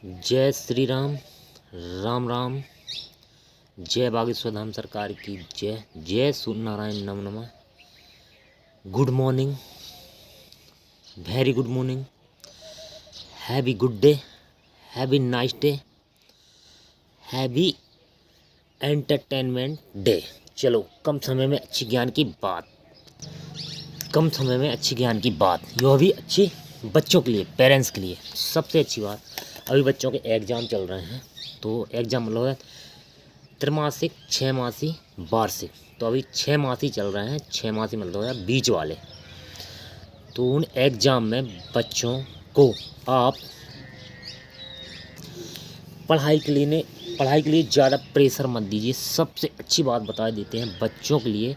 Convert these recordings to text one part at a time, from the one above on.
जय श्री राम। राम राम। जय बागेश्वर धाम सरकार की जय। जय सूर्य नारायण नम नमः। Good morning, very good morning, heavy good day, heavy nice day, heavy entertainment day. चलो कम समय में अच्छी ज्ञान की बात, कम समय में अच्छी ज्ञान की बात, यो भी अच्छी बच्चों के लिए, पेरेंट्स के लिए सबसे अच्छी बात। अभी बच्चों के एग्ज़ाम चल रहे हैं, तो एग्ज़ाम मतलब है त्रैमासिक, छमासी, वार्षिक। तो अभी 6 मासी चल रहे हैं, 6 मासी मतलब है बीच वाले। तो उन एग्ज़ाम में बच्चों को आप पढ़ाई के लिए ज़्यादा प्रेशर मत दीजिए। सबसे अच्छी बात बता देते हैं बच्चों के लिए।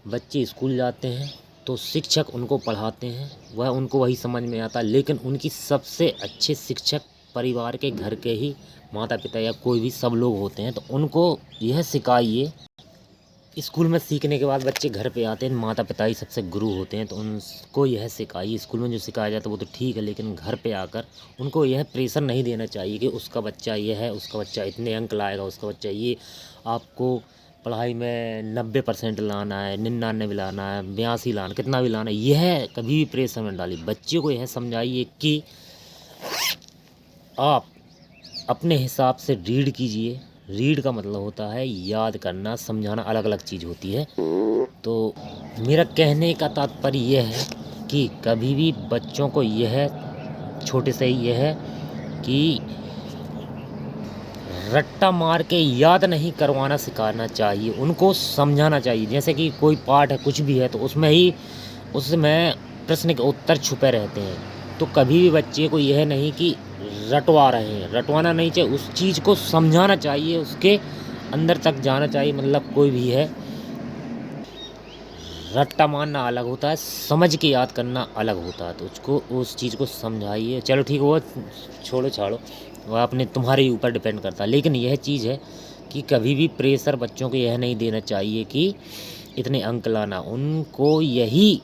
बच्चे स्कूल जाते हैं तो शिक्षक उनको पढ़ाते हैं, वह उनको वही समझ में आता, लेकिन उनकी सबसे अच्छे शिक्षक परिवार के घर के ही माता पिता या कोई भी सब लोग होते हैं। तो उनको यह सिखाइए। स्कूल में सीखने के बाद बच्चे घर पे आते हैं, माता पिता ही सबसे गुरु होते हैं, तो उनको यह सिखाइए। स्कूल में जो सिखाया जाता है वो तो ठीक है, लेकिन घर पे आकर उनको यह प्रेशर नहीं देना चाहिए कि उसका बच्चा ये है, उसका बच्चा इतने अंक लाएगा, उसका बच्चा ये। आपको पढ़ाई में 90% लाना है, 99 लाना है, 82 लाना, कितना भी लाना है, यह कभी भी प्रेशर में डालिए। बच्चे को यह समझाइए कि आप अपने हिसाब से रीड कीजिए। रीड का मतलब होता है याद करना, समझाना अलग अलग चीज़ होती है। तो मेरा कहने का तात्पर्य यह है कि कभी भी बच्चों को यह छोटे से ही यह है कि रट्टा मार के याद नहीं करवाना सिखाना चाहिए, उनको समझाना चाहिए। जैसे कि कोई पाठ है, कुछ भी है, तो उसमें प्रश्न के उत्तर छुपे रहते हैं। तो कभी भी बच्चे को यह नहीं कि रटवा रहे हैं, रटवाना नहीं चाहिए, उस चीज़ को समझाना चाहिए, उसके अंदर तक जाना चाहिए। मतलब कोई भी है, रट्टा मारना अलग होता है, समझ के याद करना अलग होता है। तो उसको उस चीज़ को समझाइए। चलो ठीक है, वो छोड़ो छाड़ो, वह अपने तुम्हारे ही ऊपर डिपेंड करता है। लेकिन यह चीज़ है कि कभी भी प्रेशर बच्चों को यह नहीं देना चाहिए कि इतने अंक लाना। उनको यही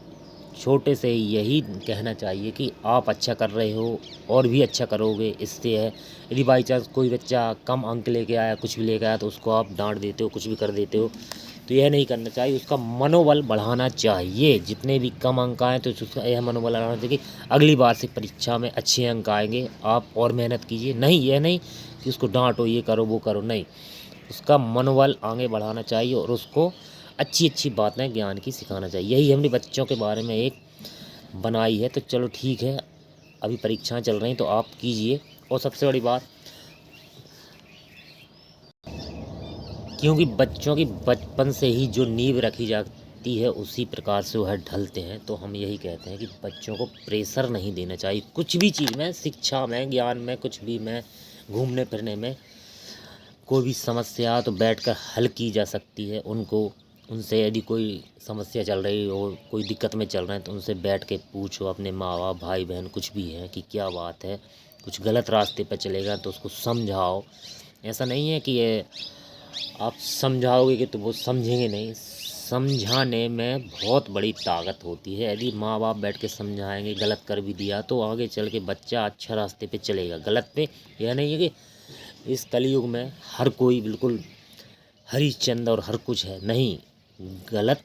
छोटे से यही कहना चाहिए कि आप अच्छा कर रहे हो और भी अच्छा करोगे, इससे है। यदि बाई चांस कोई बच्चा कम अंक लेके आया, कुछ भी लेके आया, तो उसको आप डांट देते हो, कुछ भी कर देते हो, तो यह नहीं करना चाहिए। उसका मनोबल बढ़ाना चाहिए। जितने भी कम अंक आए तो उसका यह मनोबल बढ़ाना चाहिए कि अगली वार्षिक परीक्षा में अच्छे अंक आएंगे, आप और मेहनत कीजिए। नहीं, यह नहीं कि उसको डांटो, ये करो वो करो, नहीं। उसका मनोबल आगे बढ़ाना चाहिए और उसको अच्छी अच्छी बातें ज्ञान की सिखाना चाहिए। यही हमने बच्चों के बारे में एक बनाई है। तो चलो ठीक है, अभी परीक्षाएं चल रही हैं तो आप कीजिए। और सबसे बड़ी बात, क्योंकि बच्चों की बचपन से ही जो नींव रखी जाती है उसी प्रकार से वह ढलते हैं। तो हम यही कहते हैं कि बच्चों को प्रेशर नहीं देना चाहिए कुछ भी चीज़ में, शिक्षा में, ज्ञान में, कुछ भी में, घूमने फिरने में। कोई भी समस्या तो बैठकर हल की जा सकती है। उनसे यदि कोई समस्या चल रही हो, कोई दिक्कत में चल रहे हैं, तो उनसे बैठ के पूछो, अपने माँ बाप, भाई बहन, कुछ भी है, कि क्या बात है, कुछ गलत रास्ते पर चलेगा तो उसको समझाओ। ऐसा नहीं है कि ये आप समझाओगे कि तो वो समझेंगे नहीं। समझाने में बहुत बड़ी ताकत होती है। यदि माँ बाप बैठ के समझाएंगे, गलत कर भी दिया तो आगे चल के बच्चा अच्छा रास्ते पे चलेगा। गलत पे यह नहीं है कि इस कलयुग में हर कोई बिल्कुल हरिश्चंद्र और हर कुछ है, नहीं। गलत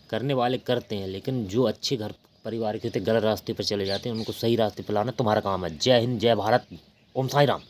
करने वाले करते हैं, लेकिन जो अच्छे घर परिवार के होते गलत रास्ते पर चले जाते हैं, उनको सही रास्ते पर लाना तुम्हारा काम है। जय हिंद, जय भारत, ओम साई राम।